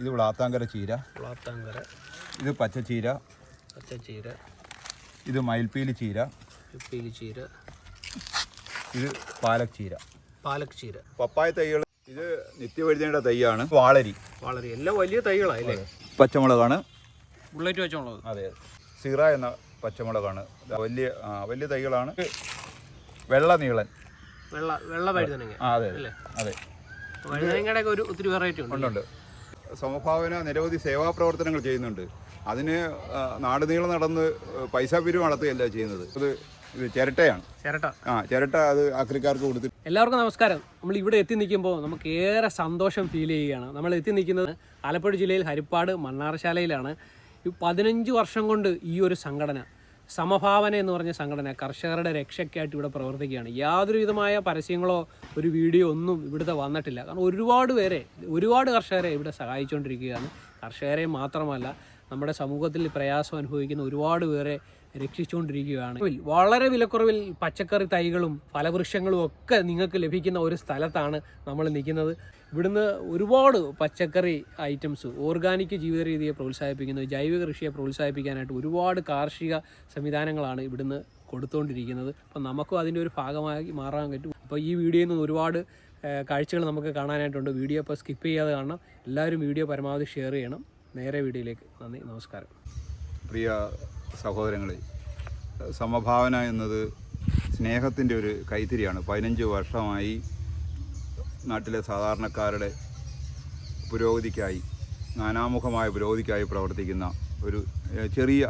ഇത് വ്ളാത്താങ്കര ചീര. ഇത് പച്ചച്ചീര. ഇത് മയിൽപ്പീലി ചീര. ഇത് പാലക് ചീര. പപ്പായ തൈകൾ. ഇത് നിത്യവഴുതനയുടെ തൈയാണ്. വാളരി എല്ലാം വലിയ തൈകളാണ്. പച്ചമുളകാണ്. ബുള്ളറ്റ് പച്ചമുളക്. അതെ, സിറ എന്ന പച്ചമുളകാണ്. വലിയ തൈകളാണ്. വെള്ള നീളൻ. വെള്ള വഴുതനങ്ങ. അതെ അതെ. വഴുതനങ്ങയുടെ ഒരു ഒത്തിരി വെറൈറ്റി ഉണ്ട്. സമഭാവന നിരവധി സേവാ പ്രവർത്തനങ്ങൾ ചെയ്യുന്നുണ്ട്. അതിന് നാടുനീളം നടന്ന് പൈസ പിരിവ് നടത്തുകയല്ല ചെയ്യുന്നത്. ഇത് ചിരട്ടയാണ്. ചിരട്ട അത് ആക്രിക്കാർക്ക് കൊടുത്ത്. എല്ലാവർക്കും നമസ്കാരം. നമ്മൾ ഇവിടെ എത്തി നിൽക്കുമ്പോൾ നമുക്ക് ഏറെ സന്തോഷം ഫീൽ ചെയ്യുകയാണ്. നമ്മൾ എത്തി നിൽക്കുന്നത് ആലപ്പുഴ ജില്ലയിൽ ഹരിപ്പാട് മണ്ണാറശാലയിലാണ്. 15 വർഷം കൊണ്ട് ഈ ഒരു സംഘടന, സമഭാവന എന്ന് പറഞ്ഞ സംഘടന, കർഷകരുടെ രക്ഷയ്ക്കായിട്ട് ഇവിടെ പ്രവർത്തിക്കുകയാണ്. യാതൊരു വിധമായ പരസ്യങ്ങളോ ഒരു വീഡിയോ ഒന്നും ഇവിടുത്തെ വന്നിട്ടില്ല. കാരണം ഒരുപാട് കർഷകരെ ഇവിടെ സഹായിച്ചുകൊണ്ടിരിക്കുകയാണ്. കർഷകരെ മാത്രമല്ല, നമ്മുടെ സമൂഹത്തിൽ പ്രയാസം അനുഭവിക്കുന്ന ഒരുപാട് പേരെ രക്ഷിച്ചുകൊണ്ടിരിക്കുകയാണ്. വളരെ വിലക്കുറവിൽ പച്ചക്കറി തൈകളും ഫലവൃക്ഷങ്ങളും ഒക്കെ നിങ്ങൾക്ക് ലഭിക്കുന്ന ഒരു സ്ഥലത്താണ് നമ്മൾ നിൽക്കുന്നത്. ഇവിടുന്ന് ഒരുപാട് പച്ചക്കറി ഐറ്റംസ്, ഓർഗാനിക് ജീവിത രീതിയെ പ്രോത്സാഹിപ്പിക്കുന്നത്, ജൈവിക കൃഷിയെ പ്രോത്സാഹിപ്പിക്കാനായിട്ട് ഒരുപാട് കാർഷിക സംവിധാനങ്ങളാണ് ഇവിടുന്ന് കൊടുത്തുകൊണ്ടിരിക്കുന്നത്. അപ്പം നമുക്കും അതിൻ്റെ ഒരു ഭാഗമായി മാറാൻ പറ്റും. അപ്പോൾ ഈ വീഡിയോയിൽ നിന്ന് ഒരുപാട് കാഴ്ചകൾ നമുക്ക് കാണാനായിട്ടുണ്ട്. വീഡിയോ ഇപ്പോൾ സ്കിപ്പ് ചെയ്യാതെ കാണണം. എല്ലാവരും വീഡിയോ പരമാവധി ഷെയർ ചെയ്യണം. നേരെ വീഡിയോയിലേക്ക്. നന്ദി, നമസ്കാരം. പ്രിയ സഹോദരങ്ങളെ, സമഭാവന എന്നത് സ്നേഹത്തിൻ്റെ ഒരു കൈത്തിരിയാണ്. 15 വർഷമായി നാട്ടിലെ സാധാരണക്കാരുടെ പുരോഗതിക്കായി, നാനാമുഖമായ പുരോഗതിക്കായി പ്രവർത്തിക്കുന്ന ഒരു ചെറിയ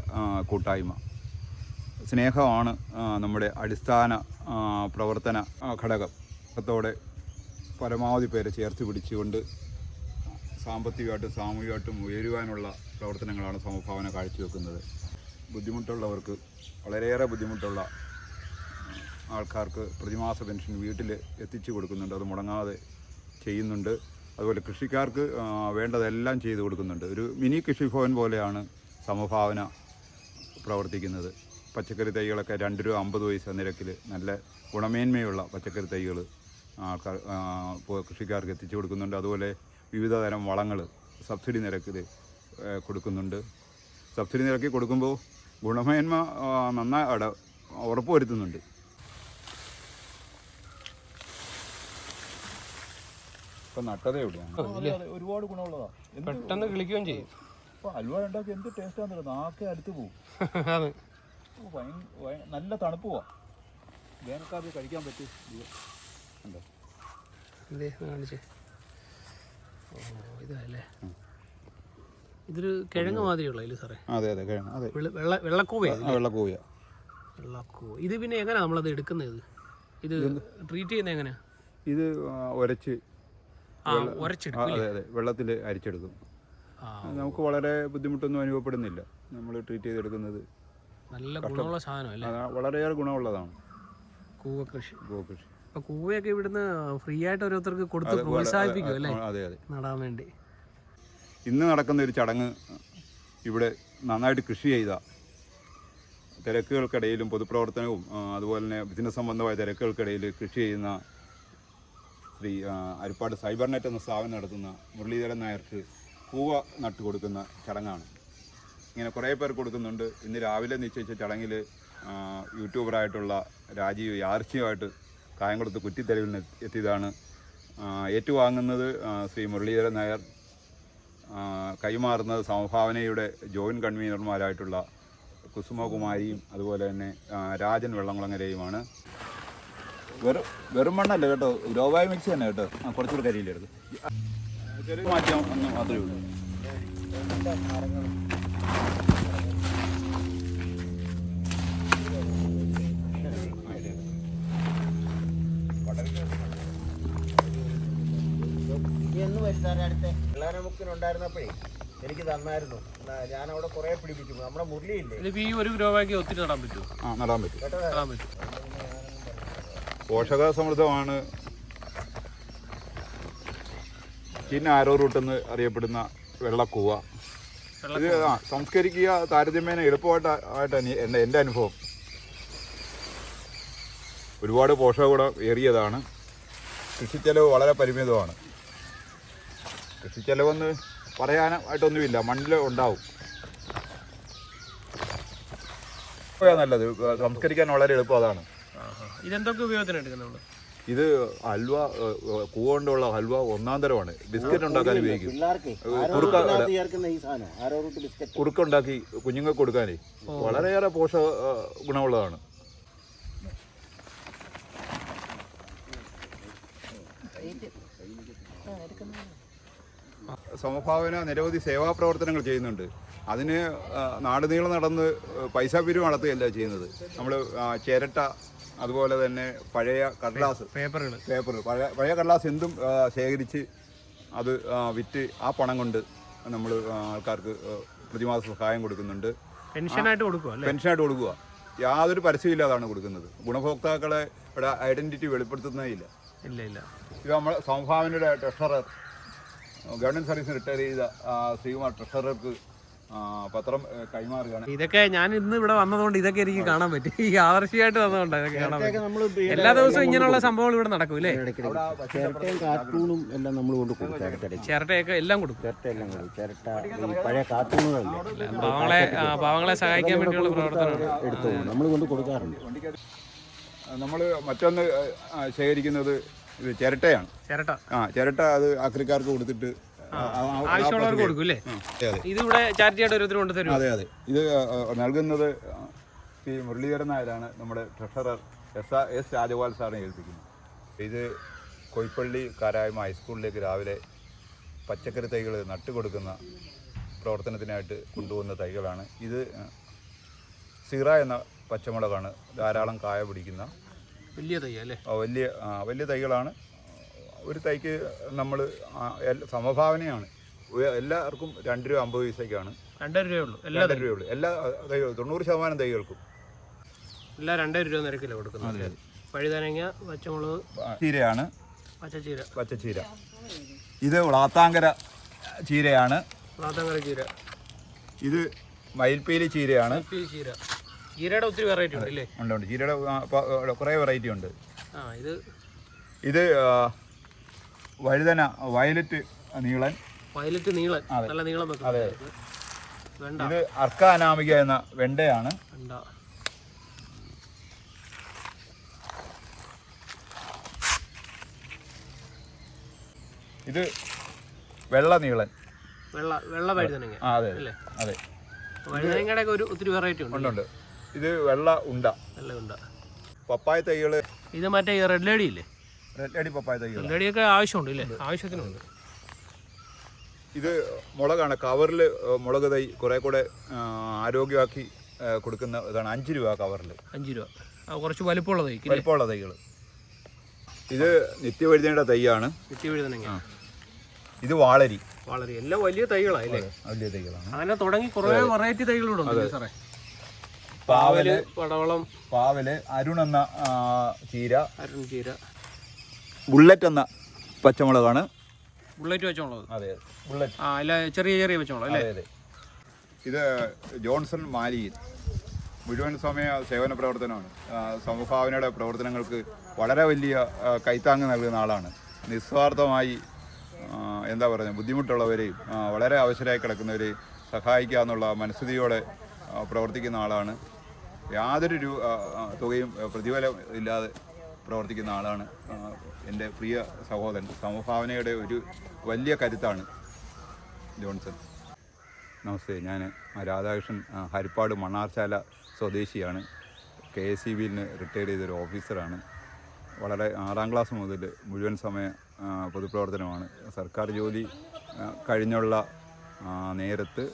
കൂട്ടായ്മ. സ്നേഹമാണ് നമ്മുടെ അടിസ്ഥാന പ്രവർത്തന ഘടകം. ത്തോടെ പരമാവധി പേരെ ചേർത്ത് പിടിച്ചുകൊണ്ട് സാമ്പത്തികമായിട്ടും സാമൂഹികമായിട്ടും ഉയരുവാനുള്ള പ്രവർത്തനങ്ങളാണ് സമഭാവന കാഴ്ചവെക്കുന്നത്. ബുദ്ധിമുട്ടുള്ളവർക്ക്, വളരെയേറെ ബുദ്ധിമുട്ടുള്ള ആൾക്കാർക്ക് പ്രതിമാസ പെൻഷൻ വീട്ടിൽ എത്തിച്ചു കൊടുക്കുന്നുണ്ട്. അത് മുടങ്ങാതെ ചെയ്യുന്നുണ്ട്. അതുപോലെ കൃഷിക്കാർക്ക് വേണ്ടതെല്ലാം ചെയ്തു കൊടുക്കുന്നുണ്ട്. ഒരു മിനി കൃഷിഭവൻ പോലെയാണ് സമഭാവന പ്രവർത്തിക്കുന്നത്. പച്ചക്കറി തൈകളൊക്കെ 2 രൂപ 50 പൈസ നിരക്കിൽ നല്ല ഗുണമേന്മയുള്ള പച്ചക്കറി തൈകൾ കൃഷിക്കാർക്ക് എത്തിച്ചു കൊടുക്കുന്നുണ്ട്. അതുപോലെ വിവിധ തരം വളങ്ങൾ സബ്സിഡി നിരക്കിൽ കൊടുക്കുന്നുണ്ട്. സബ്സിഡി നിരക്കിൽ കൊടുക്കുമ്പോൾ ഗുണമേന്മ നന്നായി ഉറപ്പുവരുത്തുന്നുണ്ട്. ഇപ്പം നട്ടതേ എവിടെയാണ്. ഒരുപാട് ഗുണമുള്ളതാണ്. പെട്ടെന്ന് കിളിക്കുകയും ചെയ്യും. ഇപ്പോൾ ഹൽവ ഉണ്ടാക്കി എന്ത് ടേസ്റ്റാന്ന് നാക്കെ അടുത്ത് പോകും. നല്ല തണുപ്പ് പോവാം. വേനൽക്കാലത്ത് കഴിക്കാൻ പറ്റും. ഉണ്ടോ കാണിച്ചേ. ഇതല്ലേ, ഇതൊരു കിഴങ്ങ് മാതിരിയുള്ള ഇല്ല സാറേ? അതെ അതെ, കിഴങ്ങ്. അതെ, വെള്ളക്കൂവ. ഇത് പിന്നെ എങ്ങനെയാണ് നമ്മളത് എടുക്കുന്നത്? ഇത് ട്രീറ്റ് ചെയ്യുന്നത് എങ്ങനെയാണ്? ഇത് ഉരച്ചെടുക്കും. അതെ അതെ, വെള്ളത്തിൽ അരിച്ചെടുക്കും. നമുക്ക് വളരെ ബുദ്ധിമുട്ടൊന്നും അനുഭവപ്പെടുന്നില്ല. നമ്മൾ ട്രീറ്റ് ചെയ്തെടുക്കുന്നത് നല്ല ഗുണമുള്ള സാധനമല്ലേ? വളരെയേറെ ഗുണമുള്ളതാണ് കൂവ കൃഷി. അപ്പോൾ കൂവയൊക്കെ ഇവിടുന്ന് ഫ്രീ ആയിട്ട് ഓരോരുത്തർക്ക് കൊടുത്ത് പ്രോത്സാഹിപ്പിക്കും അല്ലേ? അതെ അതെ, നടാൻ വേണ്ടി. ഇന്ന് നടക്കുന്ന ഒരു ചടങ്ങ് ഇവിടെ നന്നായിട്ട് കൃഷി ചെയ്ത, തിരക്കുകൾക്കിടയിലും പൊതുപ്രവർത്തനവും അതുപോലെ തന്നെ ബിസിനസ് സംബന്ധമായ തിരക്കുകൾക്കിടയിൽ കൃഷി ചെയ്യുന്ന ശ്രീ ഹരിപ്പാട് സൈബർനെറ്റ് എന്ന സ്ഥാപനം നടത്തുന്ന മുരളീധരൻ നായർക്ക് കൂവ നട്ടു കൊടുക്കുന്ന ചടങ്ങാണ്. ഇങ്ങനെ കുറേ പേർ കൊടുക്കുന്നുണ്ട്. ഇന്ന് രാവിലെ നിശ്ചയിച്ച ചടങ്ങിൽ യൂട്യൂബറായിട്ടുള്ള രാജീവ് യാദൃശ്ചികമായിട്ട് കായംകുളത്ത് കുറ്റിത്തെരുവിൽ എത്തിയതാണ്. ഏറ്റുവാങ്ങുന്നത് ശ്രീ മുരളീധരൻ നായർ, കൈമാറുന്നത് സമഭാവനയുടെ ജോയിൻറ്റ് കൺവീനർമാരായിട്ടുള്ള കുസുമകുമാരിയും അതുപോലെ തന്നെ രാജൻ വെള്ളംകുളങ്ങരയുമാണ്. വെറും മണ്ണല്ല കേട്ടോ, ഗ്രോബാഗ് മിക്സ് തന്നെ കേട്ടോ. കുറച്ചുകൂടി കരിയിലെടുത്ത് ചെറിയ മാറ്റം ഒന്ന് മാത്രമേ ഉള്ളൂ. ഉണ്ടായിരുന്നപ്പോഴേ എനിക്ക് തന്നായിരുന്നു. ഞാൻ അവിടെ കുറെ പിടിപ്പിച്ചു. നമ്മുടെ മുരളിയില്ലേ, ഈ 1 ഗ്രോബാഗ് ഒത്തിരി നടാൻ പറ്റുമോ? നടാൻ പറ്റും. പോഷക സമൃദ്ധമാണ്. ചീന ആരോ റൂട്ടെന്ന് അറിയപ്പെടുന്ന വെള്ളക്കൂവ. ഇത് സംസ്കരിക്കുക താരതമ്യേന എളുപ്പമായിട്ടാണ് എൻ്റെ അനുഭവം. ഒരുപാട് പോഷകഗുണം ഏറിയതാണ്. കൃഷിച്ചെലവ് വളരെ പരിമിതമാണ്. കൃഷിച്ചെലവെന്ന് പറയാനായിട്ടൊന്നുമില്ല, മണ്ണിൽ ഉണ്ടാവും. നല്ലത് സംസ്കരിക്കാൻ വളരെ എളുപ്പം അതാണ്. ഇതെന്തൊക്കെ ഉപയോഗത്തിന് എടുക്കുന്നത് നമ്മൾ? ഇത് ഹൽവ, കൂവ കൊണ്ടുള്ള ഹൽവ ഒന്നാം തരമാണ്. ബിസ്ക്കറ്റ് ഉണ്ടാക്കാൻ ഉപയോഗിക്കും. കുറുക്കുണ്ടാക്കി കുഞ്ഞുങ്ങൾക്ക് കൊടുക്കാനേ വളരെയേറെ പോഷക ഗുണമുള്ളതാണ്. സമഭാവന നിരവധി സേവാ പ്രവർത്തനങ്ങൾ ചെയ്യുന്നുണ്ട്. അതിന് നാടുനീളം നടന്ന് പൈസ പിരിവ് നടത്തുകയല്ല ചെയ്യുന്നത്. നമ്മൾ ചിരട്ട, അതുപോലെ തന്നെ പഴയ കടലാസ്, പേപ്പർ പഴയ കടലാസ് എന്തും ശേഖരിച്ച് അത് വിറ്റ് ആ പണം കൊണ്ട് നമ്മൾ ആൾക്കാർക്ക് പ്രതിമാസ സഹായം കൊടുക്കുന്നുണ്ട്. പെൻഷനായിട്ട് കൊടുക്കുക. യാതൊരു പരസ്യമില്ലാതാണ് കൊടുക്കുന്നത്. ഗുണഭോക്താക്കളെ ഐഡന്റിറ്റി വെളിപ്പെടുത്തുന്നേ ഇല്ല. ഇത് നമ്മൾ സമഭാവനയുടെ ട്രഷറർ, ഗവൺമെന്റ് സർവീസ് റിട്ടയർ ചെയ്ത ശ്രീകുമാർ ട്രഷറർക്ക് പത്രം കൈമാറുകയാണ്. ഇതൊക്കെ ഞാൻ ഇന്ന് ഇവിടെ വന്നതുകൊണ്ട് ഇതൊക്കെ എനിക്ക് കാണാൻ പറ്റും. ഈ ആദർശമായിട്ട് വന്നതുകൊണ്ട് ഇതൊക്കെ കാണാൻ പറ്റും. എല്ലാ ദിവസവും ഇങ്ങനെയുള്ള സംഭവങ്ങൾ ഇവിടെ നടക്കും അല്ലേ? കാർട്ടൂണും എല്ലാം നമ്മൾ കൊണ്ട് കൊടുക്കും. ചിരട്ടയൊക്കെ എല്ലാം കൊടുക്കും. ചിരട്ട, പഴയ കാർട്ടൂണുകളല്ലേ, പാവങ്ങളെ സഹായിക്കാൻ വേണ്ടിയുള്ള പ്രവർത്തനം എടുത്തു നമ്മൾ കൊണ്ട് കൊടുക്കാറുണ്ട്. നമ്മൾ മറ്റൊന്ന് ശേഖരിക്കുന്നത് ഇത് ചിരട്ടയാണ്. ചിരട്ട അത് ആക്രിക്കാർക്ക് കൊടുത്തിട്ട് ആവശ്യമുള്ളവർക്ക് കൊടുക്കും അല്ലേ? ഇത് ഇവിടെ ചാരിറ്റിയായിട്ട് ഓരോരുത്തർ കൊണ്ട് തരും. അതെ. ഇത് നൽകുന്നത് ഈ മുരളീധരൻ നായരാണ്, നമ്മുടെ ട്രഷറർ എസ് രാജഗോപാൽ സാറിനെ ഏൽപ്പിക്കുന്നത്. ഇത് കൊയ്പ്പള്ളി കാരായ്മ ഹൈസ്കൂളിലേക്ക് രാവിലെ പച്ചക്കറി തൈകൾ നട്ടുകൊടുക്കുന്ന പ്രവർത്തനത്തിനായിട്ട് കൊണ്ടുപോകുന്ന തൈകളാണ്. ഇത് സിറ എന്ന പച്ചമുളകാണ്. ധാരാളം കായ പിടിക്കുന്ന വലിയ തൈ അല്ലേ? വലിയ തൈകളാണ്. ഒരു തൈക്ക് നമ്മൾ സമഭാവനയാണ്. എല്ലാവർക്കും 2 രൂപ 50 പൈസയ്ക്കാണ്. 2 രൂപയുള്ളൂ. എല്ലാ തൈകളും 90% തൈകൾക്കും എല്ലാം 2 രൂപ നിരക്കിലാണ് കൊടുക്കുന്നത്. വഴുതനങ്ങ, പച്ചമുളക്, ചീരയാണ്. പച്ചച്ചീര. ഇത് വളാത്താങ്കര ചീരയാണ്. ചീര. ഇത് മയിൽപ്പീലി ചീരയാണ്. ചീരയുടെ ഒത്തിരി വെറൈറ്റി ഉണ്ട് അല്ലേ? ഉണ്ട്. ചീരയുടെ കുറേ വെറൈറ്റി ഉണ്ട്. ഇത് വഴുതന, വയലറ്റ് നീളൻ. നല്ല നീളം. അതെ. ഇത് അർക്ക അനാമിക എന്ന വെണ്ടയാണ്. ഇത് വെള്ള നീളൻ. വെള്ള വഴുതനങ്ങ. അതെ. വഴുതനങ്ങയുടെ ഒത്തിരി വെറൈറ്റി ഉണ്ട്. ഇത് വെള്ള ഉണ്ട. പപ്പായ തൈകള്. ഇത് മറ്റേ റെഡ് ലേഡി ഇല്ലേ? റെഡ് ലേഡി പപ്പായ തൈകൾ. റെഡ് ലേഡിയൊക്കെ ആവശ്യമുണ്ട് ഇല്ലേ? ആവശ്യത്തിനുണ്ട്. ഇത് മുളകാണ്. കവറിൽ മുളക് തൈ കുറെ കൂടെ ആരോഗ്യമാക്കി കൊടുക്കുന്ന ഇതാണ്. 5 രൂപ കവറിൽ. 5 രൂപ. കുറച്ച് വലിപ്പമുള്ള തൈകൾ. ഇത് നിത്യവഴുതനയുടെ തൈയാണ്. ഇത് വാളരി. എല്ലാം വലിയ തൈകളാണ്. അങ്ങനെ തുടങ്ങി കുറെ വെറൈറ്റി തൈകളുണ്ട് സാറേ. പാവല്, പടവളം, അരുൺ എന്ന ചീര, ബുള്ളറ്റ് എന്ന പച്ചമുളകാണ്. അതെ, ബുള്ളറ്റ്. ചെറിയ പച്ചമുളക് അല്ലേ? ഇത് ജോൺസൺ മാലിയിൽ മുഴുവൻ സമയ സേവന പ്രവർത്തനമാണ്. സമഭാവനയുടെ പ്രവർത്തനങ്ങൾക്ക് വളരെ വലിയ കൈത്താങ്ങ് നൽകുന്ന ആളാണ്. നിസ്വാർത്ഥമായി എന്താ പറയുക, ബുദ്ധിമുട്ടുള്ളവരെയും വളരെ അവശരായി കിടക്കുന്നവരെയും സഹായിക്കുക എന്നുള്ള മനസ്ഥിതിയോടെ പ്രവർത്തിക്കുന്ന ആളാണ്. യാതൊരു തുകയും പ്രതിഫലം ഇല്ലാതെ പ്രവർത്തിക്കുന്ന ആളാണ് എൻ്റെ പ്രിയ സഹോദരൻ. സമഭാവനയുടെ ഒരു വലിയ കരുത്താണ് ജോൺസൺ. നമസ്തേ, ഞാൻ രാധാകൃഷ്ണൻ, ഹരിപ്പാട് മണ്ണാർശാല സ്വദേശിയാണ്. KSEBയിൽ നിന്ന് റിട്ടയർ ചെയ്തൊരു ഓഫീസറാണ്. വളരെ 6ാം ക്ലാസ് മുതൽ മുഴുവൻ സമയ പൊതുപ്രവർത്തനമാണ്. സർക്കാർ ജോലി കഴിഞ്ഞുള്ള നേരത്ത്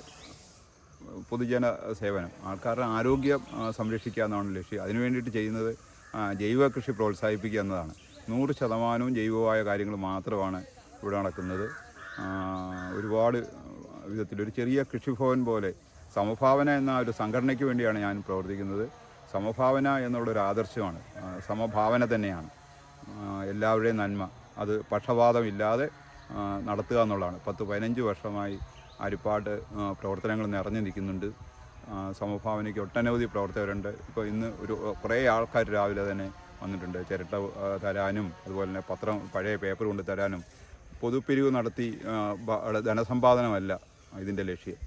പൊതുജന സേവനം, ആൾക്കാരുടെ ആരോഗ്യം സംരക്ഷിക്കുക എന്നാണ് ലക്ഷ്യം. അതിനു വേണ്ടിയിട്ട് ചെയ്യുന്നത് ജൈവ കൃഷി പ്രോത്സാഹിപ്പിക്കുക എന്നതാണ്. 100% ജൈവമായ കാര്യങ്ങൾ മാത്രമാണ് ഇവിടെ നടക്കുന്നത്. ഒരുപാട് വിധത്തിലൊരു ചെറിയ കൃഷിഭവൻ പോലെ സമഭാവന എന്ന ഒരു സംഘടനയ്ക്ക് വേണ്ടിയാണ് ഞാൻ പ്രവർത്തിക്കുന്നത്. സമഭാവന എന്നുള്ളൊരു ആദർശമാണ്. സമഭാവന തന്നെയാണ്. എല്ലാവരുടെയും നന്മ അത് പക്ഷപാതമില്ലാതെ നടത്തുക എന്നുള്ളതാണ്. 10-15 വർഷമായി ഹരിപ്പാട് പ്രവർത്തനങ്ങൾ നിറഞ്ഞു നിൽക്കുന്നുണ്ട്. സമഭാവനയ്ക്ക് ഒട്ടനവധി പ്രവർത്തകരുണ്ട്. ഇപ്പോൾ ഇന്ന് കുറേ ആൾക്കാർ രാവിലെ തന്നെ വന്നിട്ടുണ്ട്. ചിരട്ട തരാനും അതുപോലെ തന്നെ പഴയ പേപ്പർ കൊണ്ട് തരാനും പൊതുപ്പിരിവ് നടത്തി ധനസമ്പാദനമല്ല ഇതിൻ്റെ ലക്ഷ്യം.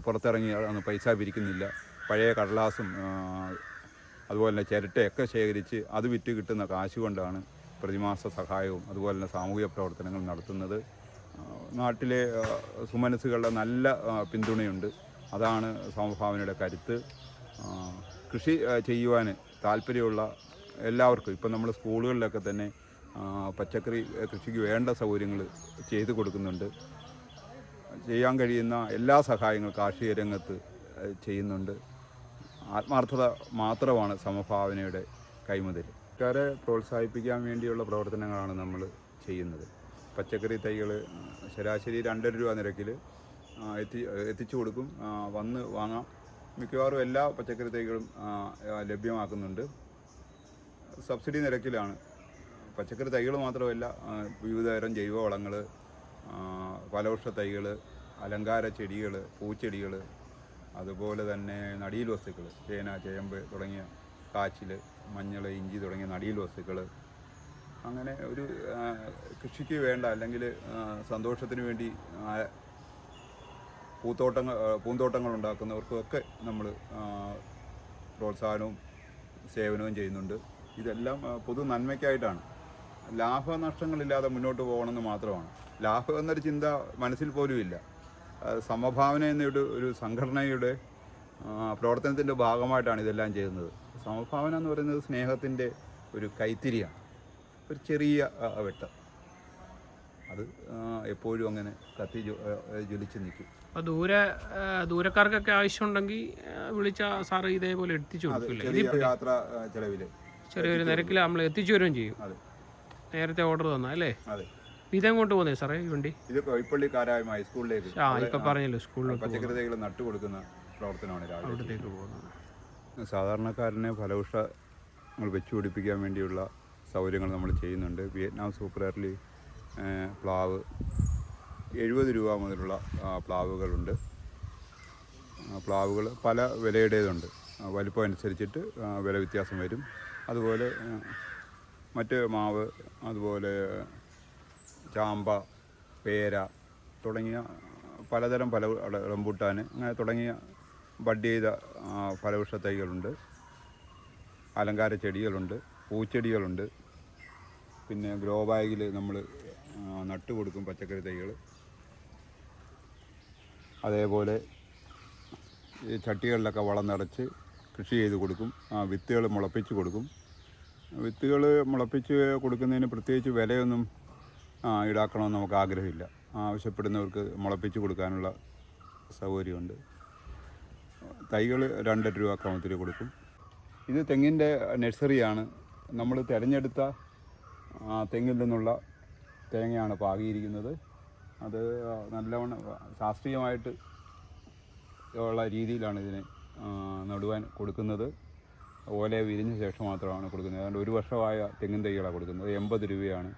പുറത്തിറങ്ങി അന്ന് പൈസ പിരിക്കുന്നില്ല. പഴയ കടലാസും അതുപോലെ തന്നെ ചിരട്ടയൊക്കെ ശേഖരിച്ച് അത് വിറ്റ് കിട്ടുന്ന കാശ് കൊണ്ടാണ് പ്രതിമാസ സഹായവും അതുപോലെ തന്നെ സാമൂഹിക പ്രവർത്തനങ്ങൾ നടത്തുന്നത്. നാട്ടിലെ സുമനസ്സുകളുടെ നല്ല പിന്തുണയുണ്ട്. അതാണ് സമഭാവനയുടെ കരുത്ത്. കൃഷി ചെയ്യുവാൻ താല്പര്യമുള്ള എല്ലാവർക്കും ഇപ്പം നമ്മൾ സ്കൂളുകളിലൊക്കെ തന്നെ പച്ചക്കറി കൃഷിക്ക് വേണ്ട സൗകര്യങ്ങൾ ചെയ്തു കൊടുക്കുന്നുണ്ട്. ചെയ്യാൻ കഴിയുന്ന എല്ലാ സഹായങ്ങളും കാർഷിക രംഗത്ത് ചെയ്യുന്നുണ്ട്. ആത്മാർത്ഥത മാത്രമാണ് സമഭാവനയുടെ കൈമുതൽ. സർക്കാരെ പ്രോത്സാഹിപ്പിക്കാൻ വേണ്ടിയുള്ള പ്രവർത്തനങ്ങളാണ് നമ്മൾ ചെയ്യുന്നത്. പച്ചക്കറി തൈകൾ ശരാശരി 2.5 രൂപ നിരക്കിൽ എത്തിച്ചു കൊടുക്കും. വന്ന് വാങ്ങാം. മിക്കവാറും എല്ലാ പച്ചക്കറി തൈകളും ലഭ്യമാക്കുന്നുണ്ട്. സബ്സിഡി നിരക്കിലാണ്. പച്ചക്കറി തൈകൾ മാത്രമല്ല, വിവിധതരം ജൈവവളങ്ങൾ, ഫലവൃക്ഷ തൈകൾ, അലങ്കാര ചെടികൾ, പൂച്ചെടികൾ, അതുപോലെ തന്നെ നടീൽ വസ്തുക്കൾ, ചേന, ചേമ്പ് തുടങ്ങിയ കാച്ചിൽ, മഞ്ഞൾ, ഇഞ്ചി തുടങ്ങിയ നടീൽ വസ്തുക്കൾ, അങ്ങനെ ഒരു കൃഷിക്ക് വേണ്ട അല്ലെങ്കിൽ സന്തോഷത്തിന് വേണ്ടി പൂന്തോട്ടങ്ങൾ ഉണ്ടാക്കുന്നവർക്കൊക്കെ നമ്മൾ പ്രോത്സാഹനവും സേവനവും ചെയ്യുന്നുണ്ട്. ഇതെല്ലാം പൊതു നന്മയ്ക്കായിട്ടാണ്. ലാഭനഷ്ടങ്ങളില്ലാതെ മുന്നോട്ട് പോകണമെന്ന് മാത്രമാണ്. ലാഭം എന്നൊരു ചിന്ത മനസ്സിൽ പോലും ഇല്ല. സമഭാവന എന്നൊരു സംഘടനയുടെ പ്രവർത്തനത്തിൻ്റെ ഭാഗമായിട്ടാണ് ഇതെല്ലാം ചെയ്യുന്നത്. സമഭാവന എന്ന് പറയുന്നത് സ്നേഹത്തിൻ്റെ ഒരു കൈത്തിരിയാണ്, ഒരു ചെറിയ വെട്ടം. അത് എപ്പോഴും അങ്ങനെ കത്തി ജ്വലിച്ച് നിൽക്കും. അപ്പോൾ ദൂരക്കാർക്കൊക്കെ ആവശ്യമുണ്ടെങ്കിൽ വിളിച്ച സാറ് ഇതേപോലെ എത്തിച്ചു കൊടുക്കില്ലേ? ചെറിയ യാത്ര ചിലവിൽ ചെറിയൊരു നിരക്കിൽ നമ്മൾ എത്തിച്ചു വരികയും ചെയ്യും. അതെ, നേരത്തെ ഓർഡർ തന്നാൽ അല്ലേ? അതെ. ഇതെങ്ങോട്ട് പോകുന്നേ സാറേ ഈ വണ്ടി? ഇത് കോഴിപ്പള്ളിക്കാരായ ഹൈസ്കൂളിലേക്ക് ഇപ്പം പറഞ്ഞല്ലോ, സ്കൂളിലേക്ക് പച്ചക്കറി തൈകൾ നട്ടു കൊടുക്കുന്ന പ്രവർത്തനമാണ് അവിടത്തേക്ക് പോകുന്നത്. സാധാരണക്കാരനെ ഫലവൃക്ഷങ്ങൾ വെച്ചുപിടിപ്പിക്കാൻ വേണ്ടിയുള്ള സൗകര്യങ്ങൾ നമ്മൾ ചെയ്യുന്നുണ്ട്. വിയറ്റ്നാം സൂപ്പർ എർലി പ്ലാവ് 70 രൂപ മുതലുള്ള പ്ലാവുകളുണ്ട്. പ്ലാവുകൾ പല വിലയുടേതുണ്ട്. വലിപ്പം അനുസരിച്ചിട്ട് വില വ്യത്യാസം വരും. അതുപോലെ മറ്റ് മാവ്, അതുപോലെ ചാമ്പ, പേര തുടങ്ങിയ പലതരം റംബൂട്ടാൻ അങ്ങനെ തുടങ്ങിയ ബഡ് ചെയ്ത ഫലവൃക്ഷ തൈകളുണ്ട്. അലങ്കാര ചെടികളുണ്ട്, പൂച്ചെടികളുണ്ട്. പിന്നെ ഗ്രോ ബാഗിൽ നമ്മൾ നട്ടു കൊടുക്കും പച്ചക്കറി തൈകൾ. അതേപോലെ ഈ ചട്ടികളിലൊക്കെ വളം നിറച്ച് കൃഷി ചെയ്ത് കൊടുക്കും. വിത്തുകൾ മുളപ്പിച്ച് കൊടുക്കും. വിത്തുകൾ മുളപ്പിച്ച് കൊടുക്കുന്നതിന് പ്രത്യേകിച്ച് വിലയൊന്നും ഈടാക്കണമെന്ന് നമുക്ക് ആഗ്രഹമില്ല. ആവശ്യപ്പെടുന്നവർക്ക് മുളപ്പിച്ച് കൊടുക്കാനുള്ള സൗകര്യമുണ്ട്. തൈകൾ 2.5 രൂപ ക്രമത്തിൽ കൊടുക്കും. ഇത് തെങ്ങിൻ്റെ നഴ്സറിയാണ്. നമ്മൾ തിരഞ്ഞെടുത്ത തെങ്ങിൽ നിന്നുള്ള തേങ്ങയാണ് പാകിയിരിക്കുന്നത്. അത് നല്ലവണ്ണം ശാസ്ത്രീയമായിട്ട് ഉള്ള രീതിയിലാണ് ഇതിനെ നടുവാൻ കൊടുക്കുന്നത്. ഓല വിരിഞ്ഞ ശേഷം മാത്രമാണ് കൊടുക്കുന്നത്. അതുകൊണ്ട് 1 വർഷമായ തെങ്ങിൻ തൈകളാണ് കൊടുക്കുന്നത്. 80 രൂപയാണ്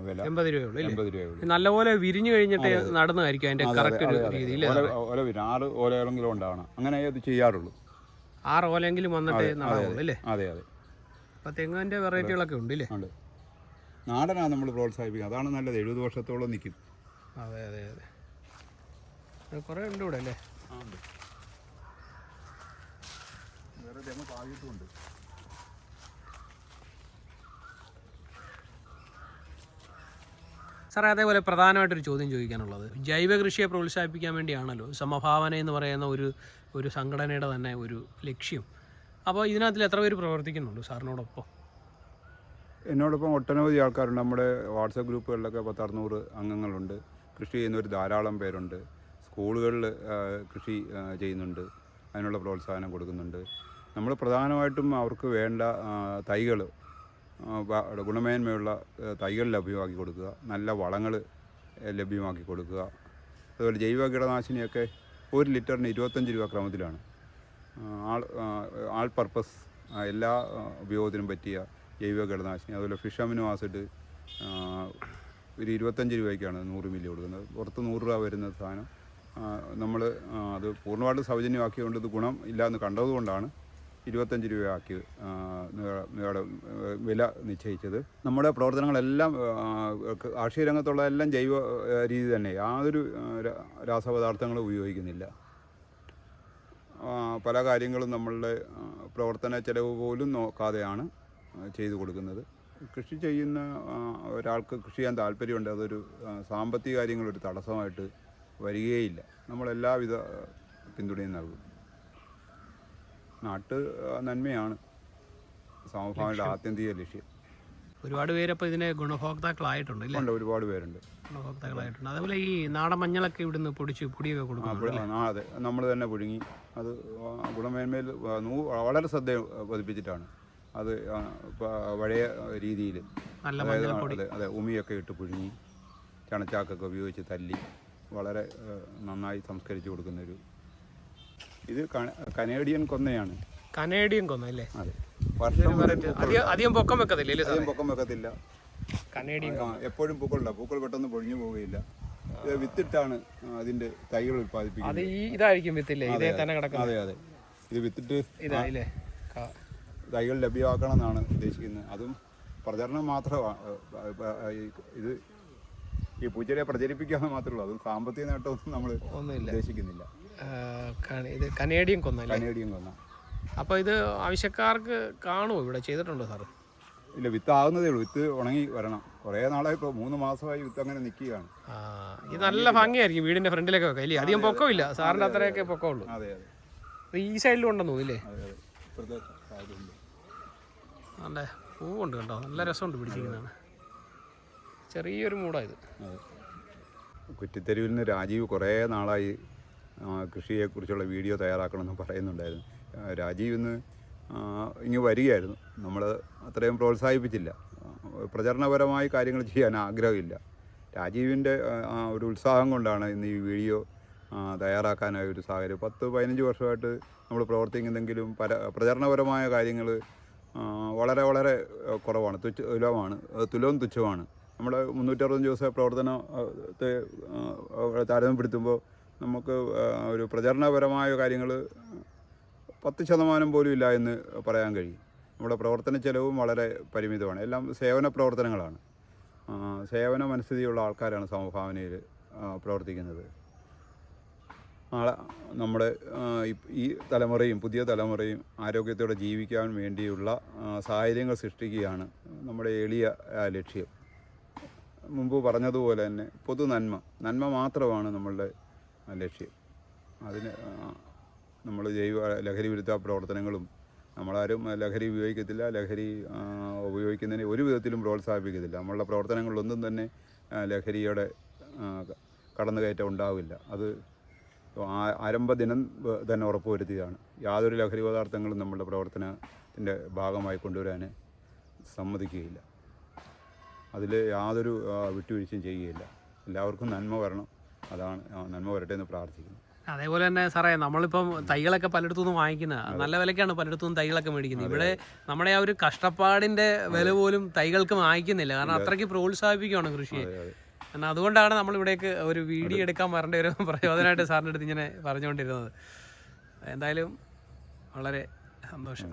വില. 80 രൂപയുള്ളൂ. രൂപയുള്ളൂ. നല്ലപോലെ വിരിഞ്ഞു കഴിഞ്ഞിട്ട് നടന്നതായിരിക്കും അതിൻ്റെ കറക്റ്റ് ഒരു രീതിയിൽ. ഓല വിരിഞ്ഞ 6 ഓലകളെങ്കിലും ഉണ്ടാവണം. അങ്ങനെ അത് ചെയ്യാറുള്ളൂ. 6 ഓലെങ്കിലും വന്നിട്ട് നടാവുള്ളൂ അല്ലേ? അതെ അതെ. അപ്പോൾ തെങ്ങിൻ്റെ വെറൈറ്റികളൊക്കെ ഉണ്ട് അല്ലേ? ഉണ്ട്. നാടനാണ് നമ്മൾ പ്രോത്സാഹിപ്പിക്കുക. അതാണ് നല്ലത്. 70 വർഷത്തോളം നിൽക്കും. അതെ അതെ അതെ. കുറേ ഉണ്ട് ഇവിടെ അല്ലേ? ഉണ്ട്. വേറെ തെങ്ങ് പാകിയിട്ടുമുണ്ട്. സാറേ, അതേപോലെ പ്രധാനമായിട്ടൊരു ചോദ്യം ചോദിക്കാനുള്ളത്, ജൈവ കൃഷിയെ പ്രോത്സാഹിപ്പിക്കാൻ വേണ്ടിയാണല്ലോ സമഭാവന എന്ന് പറയുന്ന ഒരു സംഘടനയുടെ തന്നെ ഒരു ലക്ഷ്യം. അപ്പോൾ ഇതിനകത്തിൽ എത്ര പേര് പ്രവർത്തിക്കുന്നുണ്ട് സാറിനോടൊപ്പം? എന്നോടൊപ്പം ഒട്ടനവധി ആൾക്കാരുണ്ട്. നമ്മുടെ വാട്സപ്പ് ഗ്രൂപ്പുകളിലൊക്കെ 10-600 അംഗങ്ങളുണ്ട്. കൃഷി ചെയ്യുന്നവർ ധാരാളം പേരുണ്ട്. സ്കൂളുകളിൽ കൃഷി ചെയ്യുന്നുണ്ട്. അതിനുള്ള പ്രോത്സാഹനം കൊടുക്കുന്നുണ്ട്. നമ്മൾ പ്രധാനമായിട്ടും അവർക്ക് വേണ്ട തൈകൾ, ഗുണമേന്മയുള്ള തൈകൾ ലഭ്യമാക്കി കൊടുക്കുക, നല്ല വളങ്ങൾ ലഭ്യമാക്കി കൊടുക്കുക. അതുപോലെ ജൈവ കീടനാശിനിയൊക്കെ 1 ലിറ്ററിന് 25 രൂപ ക്രമത്തിലാണ്. ആൾ പർപ്പസ് എല്ലാ ഉപയോഗത്തിനും പറ്റിയ ജൈവ കീടനാശിനി. അതുപോലെ ഫിഷ് അമിനോ ആസിഡ് ഒരു 25 രൂപയ്ക്കാണ് 100 മില്ലി കൊടുക്കുന്നത്. പുറത്ത് 100 രൂപ വരുന്ന സാധനം നമ്മൾ അത് പൂർണ്ണമായിട്ട് സൗജന്യമാക്കിയതുകൊണ്ട് ഇത് ഗുണം ഇല്ലയെന്ന് കണ്ടതുകൊണ്ടാണ് 25 രൂപയാക്കി വില നിശ്ചയിച്ചത്. നമ്മുടെ പ്രവർത്തനങ്ങളെല്ലാം കാർഷിക രംഗത്തുള്ള എല്ലാം ജൈവ രീതി തന്നെ, യാതൊരു രാസപദാർത്ഥങ്ങളും ഉപയോഗിക്കുന്നില്ല. പല കാര്യങ്ങളും നമ്മളുടെ പ്രവർത്തന ചെലവ് പോലും നോക്കാതെയാണ് ചെയ്തു കൊടുക്കുന്നത്. കൃഷി ചെയ്യുന്ന ഒരാൾക്ക് കൃഷി ചെയ്യാൻ താല്പര്യമുണ്ട്, അതൊരു സാമ്പത്തിക കാര്യങ്ങളൊരു തടസ്സമായിട്ട് വരികയില്ല. നമ്മളെല്ലാവിധ പിന്തുണയും നൽകും. നാട്ട് നന്മയാണ് സമഭാവനയുടെ ആത്യന്തിക ലക്ഷ്യം. ഒരുപാട് പേരപ്പോൾ ഇതിന് ഗുണഭോക്താക്കളായിട്ടുണ്ട് അല്ലേ? ഉണ്ട്, ഒരുപാട് പേരുണ്ട് ഗുണഭോക്താക്കളായിട്ടുണ്ട്. അതേപോലെ ഈ നാടൻ മഞ്ഞളൊക്കെ ഇവിടുന്ന് പൊടിയൊക്കെ കൊടുക്കും. അതെ, നമ്മൾ തന്നെ പുഴുങ്ങി അത് ഗുണമേന്മയിൽ വളരെ ശ്രദ്ധ പതിപ്പിച്ചിട്ടാണ് അത് പഴയ രീതിയിൽ, അതെ ഉമിയൊക്കെ ഇട്ട് പുഴുങ്ങി ചണച്ചാക്കൊക്കെ ഉപയോഗിച്ച് തല്ലി വളരെ നന്നായി സംസ്കരിച്ച് കൊടുക്കുന്നൊരു. ഇത് കനേഡിയൻ കൊന്നയാണ്. കനേഡിയൻ കൊന്ന അല്ലേ? അതെ, അധികം പൊക്കം വെക്കത്തില്ല. അധികം പൊക്കം വെക്കത്തില്ല. കനേഡിയൻ എപ്പോഴും പൂക്കൾ പെട്ടെന്ന് പൊഴിഞ്ഞു പോവുകയില്ല. ഇത് വിത്തിട്ടാണ് അതിന്റെ തൈകൾ ഉൽപ്പാദിപ്പിക്കുന്നത്. ഇതായിരിക്കും വിത്തില്ലേ? ഇതേ തന്നെ കിടക്കുന്നത്. അതെ അതെ, ഇത് വിത്തിട്ട് തൈകൾ ലഭ്യമാക്കണം എന്നാണ് ഉദ്ദേശിക്കുന്നത്. അതും പ്രചരണം മാത്രമാണ്. ഇത് ഈ പൂച്ചെടിയെ പ്രചരിപ്പിക്കാമെന്ന് മാത്രമേ ഉള്ളൂ. അതും സാമ്പത്തിക നേട്ടമൊന്നും നമ്മൾ ഉദ്ദേശിക്കുന്നില്ല. ഇത് കനേഡിയൻ കൊന്ന. അപ്പോൾ ഇത് ആവശ്യക്കാർക്ക് കാണുമോ? ഇവിടെ ചെയ്തിട്ടുണ്ടോ സാറ്? ഇല്ല, വിത്ത് ആകുന്നതേ ഉള്ളൂ. വിത്ത് ഉണങ്ങി വരണം. കുറേ നാളായി, ഇപ്പോൾ 3 മാസമായി വിത്ത് അങ്ങനെ നിൽക്കുകയാണ്. ഇത് നല്ല ഭംഗിയായിരിക്കും വീടിൻ്റെ ഫ്രണ്ടിലൊക്കെ വെക്കാം അല്ലേ? അധികം പൊക്കമില്ല, സാറിൻ്റെ അത്രയൊക്കെ പൊക്കമുള്ളൂ. അതെ അതെ, ഈ സൈഡിലും ഉണ്ടെന്ന് തോന്നില്ലേ? അതെ അതെ, നല്ല പൂവുണ്ട് കേട്ടോ, നല്ല രസമുണ്ട് പിടിച്ചിരിക്കുന്നതാണ്. ചെറിയൊരു മൂടായത്. കുറ്റിത്തെരുവിൽ നിന്ന് രാജീവ് കുറേ നാളായി കൃഷിയെക്കുറിച്ചുള്ള വീഡിയോ തയ്യാറാക്കണമെന്ന് പറയുന്നുണ്ടായിരുന്നു. രാജീവ് ഇന്ന് ഇങ്ങ് വരികയായിരുന്നു. നമ്മൾ അത്രയും പ്രോത്സാഹിപ്പിച്ചില്ല. പ്രചരണപരമായി കാര്യങ്ങൾ ചെയ്യാൻ ആഗ്രഹമില്ല. രാജീവിൻ്റെ ഒരു ഉത്സാഹം കൊണ്ടാണ് ഇന്ന് ഈ വീഡിയോ തയ്യാറാക്കാനായ ഒരു സാഹചര്യം. 10-15 വർഷമായിട്ട് നമ്മൾ പ്രവർത്തിക്കുന്നെങ്കിലും പ്രചരണപരമായ കാര്യങ്ങൾ വളരെ വളരെ കുറവാണ്, തുലവും തുച്ഛമാണ്. നമ്മുടെ 365 ദിവസ പ്രവർത്തനത്തെ താരതമ്യപ്പെടുത്തുമ്പോൾ നമുക്ക് ഒരു പ്രചരണപരമായ കാര്യങ്ങൾ 10% പോലും ഇല്ല എന്ന് പറയാൻ കഴിയും. നമ്മുടെ പ്രവർത്തന ചെലവും വളരെ പരിമിതമാണ്. എല്ലാം സേവന പ്രവർത്തനങ്ങളാണ്. സേവന മനസ്ഥിതിയുള്ള ആൾക്കാരാണ് സമഭാവനയിൽ പ്രവർത്തിക്കുന്നത്. നമ്മുടെ ഈ തലമുറയും പുതിയ തലമുറയും ആരോഗ്യത്തോടെ ജീവിക്കാൻ വേണ്ടിയുള്ള സാഹചര്യങ്ങൾ സൃഷ്ടിക്കുകയാണ് നമ്മുടെ എളിയ ലക്ഷ്യം. മുമ്പ് പറഞ്ഞതുപോലെ തന്നെ നന്മ മാത്രമാണ് നമ്മളുടെ ലക്ഷ്യം. അതിന് നമ്മൾ ലഹരി വിരുദ്ധ പ്രവർത്തനങ്ങളും, നമ്മളാരും ലഹരി ഉപയോഗിക്കത്തില്ല, ലഹരി ഉപയോഗിക്കുന്നതിന് ഒരു വിധത്തിലും പ്രോത്സാഹിപ്പിക്കത്തില്ല. നമ്മളുടെ പ്രവർത്തനങ്ങളിലൊന്നും തന്നെ ലഹരിയുടെ കടന്നുകയറ്റം ഉണ്ടാവില്ല. അത് ആരംഭ ദിനം തന്നെ ഉറപ്പുവരുത്തിയതാണ്. യാതൊരു ലഹരി പദാർത്ഥങ്ങളും നമ്മുടെ പ്രവർത്തനത്തിൻ്റെ ഭാഗമായി കൊണ്ടുവരാൻ സമ്മതിക്കുകയില്ല. അതിൽ യാതൊരു വിട്ടുവീഴ്ചയും ചെയ്യുകയില്ല. എല്ലാവർക്കും നന്മ വരണം, അതാണ് നന്മ വരട്ടെ എന്ന് പ്രാർത്ഥിക്കുന്നു. അതേപോലെ തന്നെ സാറേ, നമ്മളിപ്പം തൈകളൊക്കെ പലയിടത്തുനിന്ന് വാങ്ങിക്കുന്നത് നല്ല വിലക്കാണ്, പലയിടത്തുനിന്ന് തൈകളൊക്കെ മേടിക്കുന്നത്. ഇവിടെ നമ്മുടെ ആ ഒരു കഷ്ടപ്പാടിൻ്റെ വില പോലും തൈകൾക്ക് വാങ്ങിക്കുന്നില്ല. കാരണം അത്രയ്ക്ക് പ്രോത്സാഹിപ്പിക്കുകയാണ് കൃഷിയെ. എന്നാൽ അതുകൊണ്ടാണ് നമ്മളിവിടേക്ക് ഒരു വീഡിയോ എടുക്കാൻ വരേണ്ട ഒരു പ്രചോദനമായിട്ട് സാറിൻ്റെ അടുത്ത് ഇങ്ങനെ പറഞ്ഞുകൊണ്ടിരുന്നത്. എന്തായാലും വളരെ സന്തോഷം.